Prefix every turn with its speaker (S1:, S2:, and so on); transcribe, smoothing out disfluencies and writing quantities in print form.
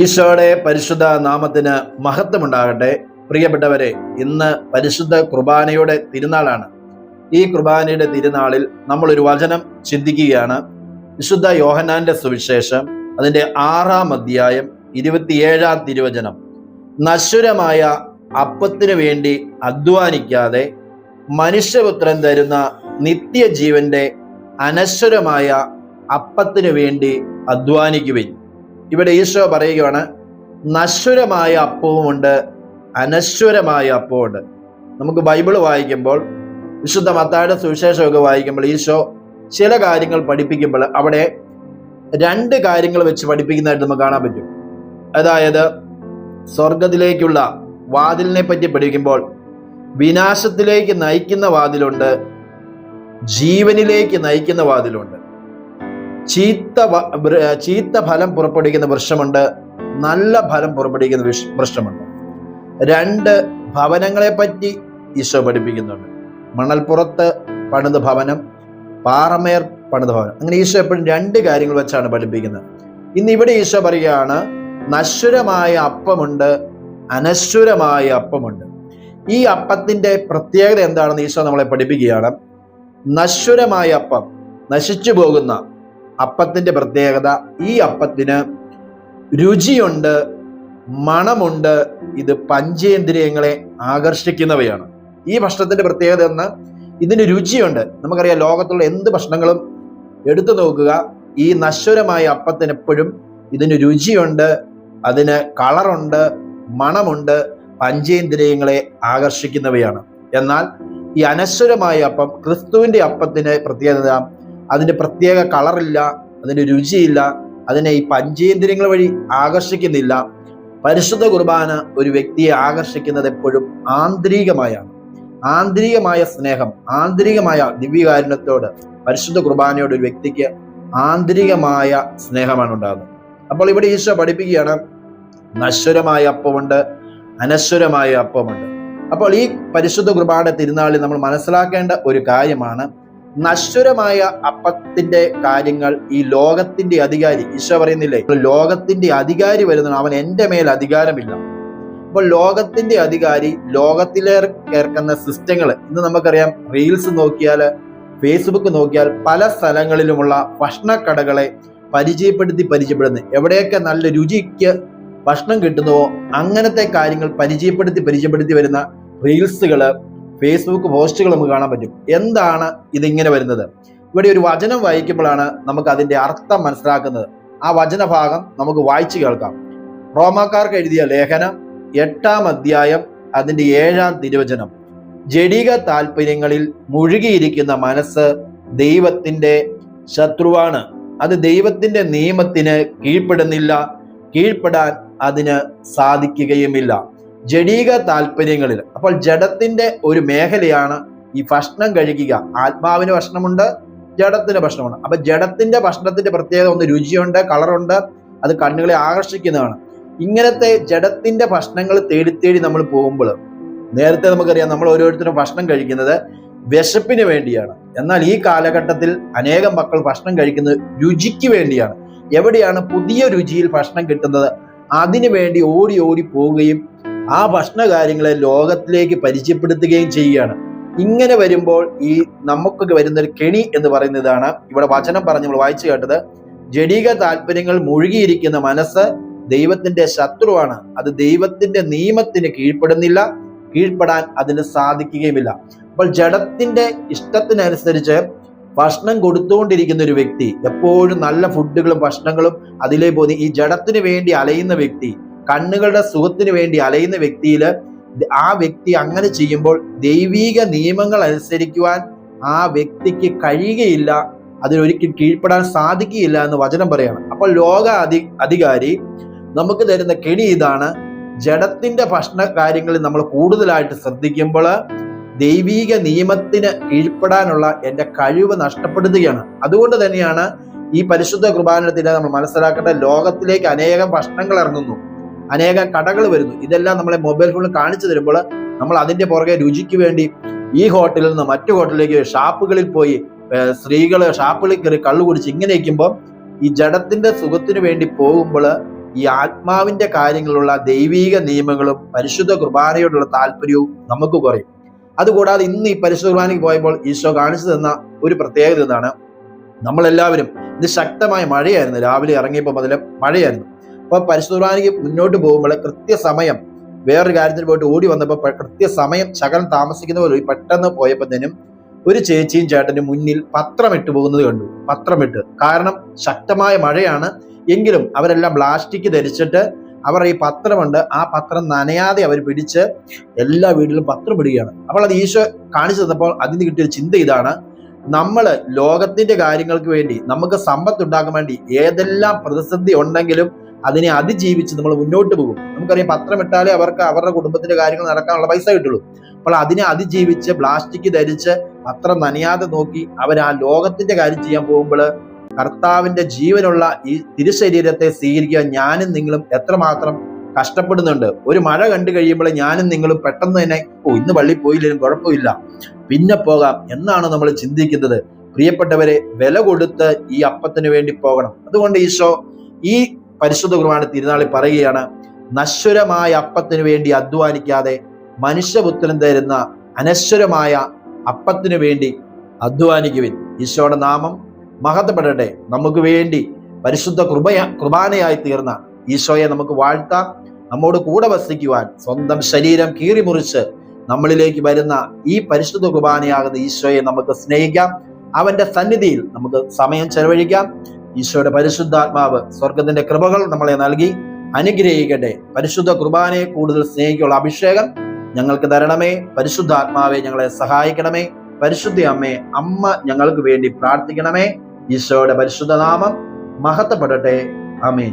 S1: ഈശോയുടെ പരിശുദ്ധ നാമത്തിന് മഹത്വമുണ്ടാകട്ടെ. പ്രിയപ്പെട്ടവരെ, ഇന്ന് പരിശുദ്ധ കുർബാനയുടെ തിരുനാളാണ്. ഈ കുർബാനയുടെ തിരുനാളിൽ നമ്മളൊരു വചനം ചിന്തിക്കുകയാണ്. വിശുദ്ധ യോഹന്നാന്റെ സുവിശേഷം അതിൻ്റെ 6-ാം അധ്യായം 27-ാം തിരുവചനം. നശ്വരമായ അപ്പത്തിനു വേണ്ടി അധ്വാനിക്കാതെ മനുഷ്യപുത്രൻ തരുന്ന നിത്യജീവന്റെ അനശ്വരമായ അപ്പത്തിനു വേണ്ടി അധ്വാനിക്കുവിൻ. ഇവിടെ ഈശോ പറയുകയാണ്, നശ്വരമായ അപ്പവുമുണ്ട്, അനശ്വരമായ അപ്പവുമുണ്ട്. നമുക്ക് ബൈബിൾ വായിക്കുമ്പോൾ, വിശുദ്ധ മത്തായിയുടെ സുവിശേഷമൊക്കെ വായിക്കുമ്പോൾ ഈശോ ചില കാര്യങ്ങൾ പഠിപ്പിക്കുമ്പോൾ അവിടെ 2 കാര്യങ്ങൾ വെച്ച് പഠിപ്പിക്കുന്നതായിട്ട് നമുക്ക് കാണാൻ പറ്റും. അതായത്, സ്വർഗത്തിലേക്കുള്ള വാതിലിനെ പറ്റി പഠിക്കുമ്പോൾ വിനാശത്തിലേക്ക് നയിക്കുന്ന വാതിലുണ്ട്, ജീവനിലേക്ക് നയിക്കുന്ന വാതിലുണ്ട്. ചീത്ത ഫലം പുറപ്പെടുവിക്കുന്ന വൃക്ഷമുണ്ട്, നല്ല ഫലം പുറപ്പെടുവിക്കുന്ന വൃക്ഷമുണ്ട്. 2 ഭവനങ്ങളെ പറ്റി ഈശോ പഠിപ്പിക്കുന്നുണ്ട്. മണൽപ്പുറത്ത് പണിത ഭവനം, പാറമേർ പണിത ഭവനം. അങ്ങനെ ഈശോ എപ്പോഴും 2 കാര്യങ്ങൾ വെച്ചാണ് പഠിപ്പിക്കുന്നത്. ഇന്ന് ഇവിടെ ഈശോ പറയുകയാണ്, നശ്വരമായ അപ്പമുണ്ട്, അനശ്വരമായ അപ്പമുണ്ട്. ഈ അപ്പത്തിന്റെ പ്രത്യേകത എന്താണെന്ന് ഈശോ നമ്മളെ പഠിപ്പിക്കുകയാണ്. നശ്വരമായ അപ്പം, നശിച്ചു പോകുന്ന അപ്പത്തിന്റെ പ്രത്യേകത, ഈ അപ്പത്തിന് രുചിയുണ്ട്, മണമുണ്ട്, ഇത് പഞ്ചേന്ദ്രിയങ്ങളെ ആകർഷിക്കുന്നവയാണ്. ഈ ഭക്ഷണത്തിന്റെ പ്രത്യേകത എന്ന്, ഇതിന് രുചിയുണ്ട്. നമുക്കറിയാം, ലോകത്തുള്ള എന്ത് ഭക്ഷണങ്ങളും എടുത്തു നോക്കുക, ഈ നശ്വരമായ അപ്പത്തിന് എപ്പോഴും ഇതിന് രുചിയുണ്ട്, അതിന് കളറുണ്ട്, മണമുണ്ട്, പഞ്ചേന്ദ്രിയങ്ങളെ ആകർഷിക്കുന്നവയാണ്. എന്നാൽ ഈ അനശ്വരമായ അപ്പം, ക്രിസ്തുവിന്റെ അപ്പത്തിന് പ്രത്യേകത, അതിന് പ്രത്യേക കളറില്ല, അതിന് രുചിയില്ല, അതിനെ ഈ പഞ്ചേന്ദ്രിയങ്ങൾ വഴി ആകർഷിക്കുന്നില്ല. പരിശുദ്ധ കുർബാന ഒരു വ്യക്തിയെ ആകർഷിക്കുന്നത് എപ്പോഴും ആന്തരികമായാണ്. ആന്തരികമായ സ്നേഹം, ആന്തരികമായ ദിവ്യകാരുണ്യത്തോട്, പരിശുദ്ധ കുർബാനയോട് ഒരു വ്യക്തിക്ക് ആന്തരികമായ സ്നേഹമാണ് ഉണ്ടാകുന്നത്. അപ്പോൾ ഇവിടെ ഈശോ പഠിപ്പിക്കുകയാണ്, നശ്വരമായ അപ്പമുണ്ട്, അനശ്വരമായ അപ്പമുണ്ട്. അപ്പോൾ ഈ പരിശുദ്ധ കുർബാന തിരുനാളിൽ നമ്മൾ മനസ്സിലാക്കേണ്ട ഒരു കാര്യമാണ്, നശ്വരമായ അപ്പത്തിന്റെ കാര്യങ്ങൾ ഈ ലോകത്തിന്റെ അധികാരി, ഈശോ പറയുന്നില്ലേ, ലോകത്തിന്റെ അധികാരി വരുന്നതാണ്, അവൻ എൻ്റെ മേൽ അധികാരമില്ല. അപ്പോൾ ലോകത്തിന്റെ അധികാരി, ലോകത്തിലേർക്കുന്ന സിസ്റ്റങ്ങൾ, ഇന്ന് നമുക്കറിയാം, റീൽസ് നോക്കിയാൽ, ഫേസ്ബുക്ക് നോക്കിയാൽ പല സ്ഥലങ്ങളിലുമുള്ള ഭക്ഷണക്കടകളെ പരിചയപ്പെടുത്തുന്നു. എവിടെയൊക്കെ നല്ല രുചിക്ക് ഭക്ഷണം കിട്ടുന്നുവോ അങ്ങനത്തെ കാര്യങ്ങൾ പരിചയപ്പെടുത്തി വരുന്ന റീൽസുകള്, ഫേസ്ബുക്ക് പോസ്റ്റുകൾ നമുക്ക് കാണാൻ പറ്റും. എന്താണ് ഇതിങ്ങനെ വരുന്നത്? ഇവിടെ ഒരു വചനം വായിക്കുമ്പോഴാണ് നമുക്ക് അതിന്റെ അർത്ഥം മനസ്സിലാക്കുന്നത്. ആ വചനഭാഗം നമുക്ക് വായിച്ചു കേൾക്കാം. റോമാക്കാർക്ക് എഴുതിയ ലേഖനം 8-ാം അധ്യായം അതിന്റെ 7-ാം തിരുവചനം. ജഡിക താല്പര്യങ്ങളിൽ മുഴുകിയിരിക്കുന്ന മനസ്സ് ദൈവത്തിന്റെ ശത്രുവാണ്, അത് ദൈവത്തിന്റെ നിയമത്തിന് കീഴ്പ്പെടുന്നില്ല, കീഴ്പ്പെടാൻ അതിന് സാധിക്കുകയുമില്ല. ജഡീക താല്പര്യങ്ങളിൽ, അപ്പോൾ ജഡത്തിന്റെ ഒരു മേഖലയാണ് ഈ ഭക്ഷണം കഴിക്കുക. ആത്മാവിന് ഭക്ഷണമുണ്ട്, ജഡത്തിന് ഭക്ഷണമുണ്ട്. അപ്പൊ ജഡത്തിന്റെ ഭക്ഷണത്തിന്റെ പ്രത്യേകത ഒന്ന്, രുചിയുണ്ട്, കളറുണ്ട്, അത് കണ്ണുകളെ ആകർഷിക്കുന്നതാണ്. ഇങ്ങനത്തെ ജഡത്തിന്റെ ഭക്ഷണങ്ങൾ തേടി നമ്മൾ പോകുമ്പോൾ, നേരത്തെ നമുക്കറിയാം, നമ്മൾ ഓരോരുത്തരും ഭക്ഷണം കഴിക്കുന്നത് വിശപ്പിന് വേണ്ടിയാണ്. എന്നാൽ ഈ കാലഘട്ടത്തിൽ അനേകം മക്കൾ ഭക്ഷണം കഴിക്കുന്നത് രുചിക്ക് വേണ്ടിയാണ്. എവിടെയാണ് പുതിയ രുചിയിൽ ഭക്ഷണം കിട്ടുന്നത്, അതിനു വേണ്ടി ഓടി പോവുകയും ആ ഭക്ഷണ കാര്യങ്ങളെ ലോകത്തിലേക്ക് പരിചയപ്പെടുത്തുകയും ചെയ്യുകയാണ്. ഇങ്ങനെ വരുമ്പോൾ ഈ നമുക്ക് വരുന്ന ഒരു കെണി എന്ന് പറയുന്നതാണ് ഇവിടെ വചനം പറഞ്ഞ് നമ്മൾ വായിച്ചു കേട്ടത്. ജഡിക താല്പര്യങ്ങൾ മുഴുകിയിരിക്കുന്ന മനസ്സ് ദൈവത്തിന്റെ ശത്രുവാണ്, അത് ദൈവത്തിന്റെ നിയമത്തിന് കീഴ്പ്പെടുന്നില്ല, കീഴ്പ്പെടാൻ അതിന് സാധിക്കുകയുമില്ല. അപ്പോൾ ജഡത്തിന്റെ ഇഷ്ടത്തിനനുസരിച്ച് ഭക്ഷണം കൊടുത്തുകൊണ്ടിരിക്കുന്ന ഒരു വ്യക്തി, എപ്പോഴും നല്ല ഫുഡുകളും ഭക്ഷണങ്ങളും അതിലേ പോയി ഈ ജഡത്തിന് വേണ്ടി അലയുന്ന വ്യക്തി, കണ്ണുകളുടെ സുഖത്തിന് വേണ്ടി അലയുന്ന വ്യക്തിയിൽ, ആ വ്യക്തി അങ്ങനെ ചെയ്യുമ്പോൾ ദൈവീക നിയമങ്ങൾ അനുസരിക്കുവാൻ ആ വ്യക്തിക്ക് കഴിയുകയില്ല, അതിനൊരിക്കലും കീഴ്പ്പെടാൻ സാധിക്കുകയില്ല എന്ന് വചനം പറയാണ്. അപ്പോൾ അധികാരി നമുക്ക് തരുന്ന കെണി ഇതാണ്, ജഡത്തിന്റെ ഭക്ഷണ കാര്യങ്ങളിൽ നമ്മൾ കൂടുതലായിട്ട് ശ്രദ്ധിക്കുമ്പോൾ ദൈവീക നിയമത്തിന് കീഴ്പ്പെടാനുള്ള എൻ്റെ കഴിവ് നഷ്ടപ്പെടുത്തുകയാണ്. അതുകൊണ്ട് തന്നെയാണ് ഈ പരിശുദ്ധ കുർബാനത്തിൽ നമ്മൾ മനസ്സിലാക്കേണ്ട, ലോകത്തിലേക്ക് അനേകം ഭക്ഷണങ്ങൾ ഇറങ്ങുന്നു, അനേകം കടകൾ വരുന്നു. ഇതെല്ലാം നമ്മളെ മൊബൈൽ ഫോണിൽ കാണിച്ചു തരുമ്പോൾ നമ്മൾ അതിന്റെ പുറകെ രുചിക്ക് വേണ്ടി ഈ ഹോട്ടലിൽ നിന്ന് മറ്റു ഹോട്ടലിലേക്ക്, ഷാപ്പുകളിൽ പോയി സ്ത്രീകള് ഷാപ്പുകളിൽ കയറി കള്ളു കുടിച്ച് ഇങ്ങനെ ഇരിക്കുമ്പോൾ ഈ ജഡത്തിന്റെ സുഖത്തിന് വേണ്ടി പോകുമ്പോൾ ഈ ആത്മാവിന്റെ കാര്യങ്ങളിലുള്ള ദൈവീക നിയമങ്ങളും പരിശുദ്ധ കുർബാനയോടുള്ള താല്പര്യവും നമുക്ക് കുറയും. അതുകൂടാതെ ഇന്ന് ഈ പരിശുദ്ധ കുർബാനയ്ക്ക് പോയപ്പോൾ ഈശോ കാണിച്ചു തന്ന ഒരു പ്രത്യേകത എന്താണ്? നമ്മളെല്ലാവരും, ഇത് ശക്തമായ മഴയായിരുന്നു, രാവിലെ ഇറങ്ങിയപ്പോൾ മുതൽ മഴയായിരുന്നു. അപ്പൊ പരിശുദ്ധ കുർബാനയ്ക്ക് മുന്നോട്ട് പോകുമ്പോൾ കൃത്യസമയം, വേറൊരു കാര്യത്തിന് പോയിട്ട് ഓടി വന്നപ്പോൾ കൃത്യസമയം ശകലം താമസിക്കുന്ന പോലെ പെട്ടെന്ന് പോയപ്പോഴത്തേനും ഒരു ചേച്ചിയും ചേട്ടനും മുന്നിൽ പത്രമിട്ട് പോകുന്നത് കണ്ടു. പത്രമിട്ട്, കാരണം ശക്തമായ മഴയാണ്. എങ്കിലും അവരെല്ലാം പ്ലാസ്റ്റിക് ധരിച്ചിട്ട് അവർ ഈ പത്രമുണ്ട്, ആ പത്രം നനയാതെ അവർ പിടിച്ച് എല്ലാ വീട്ടിലും പത്രം ഇടുകയാണ്. അപ്പോൾ അത് ഈശോ കാണിച്ചു തന്നപ്പോൾ അതിന് കിട്ടിയൊരു ചിന്ത ഇതാണ്: നമ്മൾ ലോകത്തിന്റെ കാര്യങ്ങൾക്ക് വേണ്ടി, നമുക്ക് സമ്പത്ത് ഉണ്ടാക്കാൻ വേണ്ടി ഏതെല്ലാം പ്രതിസന്ധി ഉണ്ടെങ്കിലും അതിനെ അതിജീവിച്ച് നമ്മൾ മുന്നോട്ട് പോകും. നമുക്കറിയാം, പത്രം ഇട്ടാലേ അവർക്ക് അവരുടെ കുടുംബത്തിന്റെ കാര്യങ്ങൾ നടക്കാനുള്ള പൈസ കിട്ടുള്ളൂ. അപ്പോൾ അതിനെ അതിജീവിച്ച് പ്ലാസ്റ്റിക് ധരിച്ച് പത്രം നനയാതെ നോക്കി അവർ ആ ലോകത്തിന്റെ കാര്യം ചെയ്യാൻ പോകുമ്പോൾ കർത്താവിന്റെ ജീവനുള്ള ഈ തിരുശരീരത്തെ സ്വീകരിക്കാൻ ഞാനും നിങ്ങളും എത്രമാത്രം കഷ്ടപ്പെടുന്നുണ്ട്. ഒരു മഴ കണ്ടു കഴിയുമ്പോൾ ഞാനും നിങ്ങളും പെട്ടെന്ന് തന്നെ ഇന്ന് പള്ളിയിൽ പോയില്ലെങ്കിലും കുഴപ്പമില്ല, പിന്നെ പോകാം എന്നാണ് നമ്മൾ ചിന്തിക്കുന്നത്. പ്രിയപ്പെട്ടവരെ, വില കൊടുത്ത് ഈ അപ്പത്തിന് വേണ്ടി പോകണം. അതുകൊണ്ട് ഈശോ ഈ പരിശുദ്ധ കുർബാന തിരുനാളിൽ പറയുകയാണ്: നശ്വരമായ അപ്പത്തിന് വേണ്ടി അധ്വാനിക്കാതെ മനുഷ്യപുത്രൻ തരുന്ന അനശ്വരമായ അപ്പത്തിന് വേണ്ടി അധ്വാനിക്കുവിൻ. ഈശോയുടെ നാമം മഹത്വപ്പെടട്ടെ. നമുക്ക് വേണ്ടി പരിശുദ്ധ കുർബാനയായി തീർന്ന ഈശോയെ നമുക്ക് വാഴ്ത്താം. നമ്മോട് കൂടെ വസിക്കുവാൻ സ്വന്തം ശരീരം കീറിമുറിച്ച് നമ്മളിലേക്ക് വരുന്ന ഈ പരിശുദ്ധ കുർബാനയാകുന്ന ഈശോയെ നമുക്ക് സ്നേഹിക്കാം. അവന്റെ സന്നിധിയിൽ നമുക്ക് സമയം ചെലവഴിക്കാം. ഈശോയുടെ പരിശുദ്ധാത്മാവ് സ്വർഗത്തിന്റെ കൃപകൾ നമ്മളെ നൽകി അനുഗ്രഹിക്കട്ടെ. പരിശുദ്ധ കുർബാനയെ കൂടുതൽ സ്നേഹിക്കുള്ള അഭിഷേകം ഞങ്ങൾക്ക് തരണമേ. പരിശുദ്ധാത്മാവെ ഞങ്ങളെ സഹായിക്കണമേ. പരിശുദ്ധ അമ്മേ, അമ്മ ഞങ്ങൾക്ക് വേണ്ടി പ്രാർത്ഥിക്കണമേ. ഈശോയുടെ പരിശുദ്ധ നാമം മഹത്വപ്പെടട്ടെ. ആമേൻ.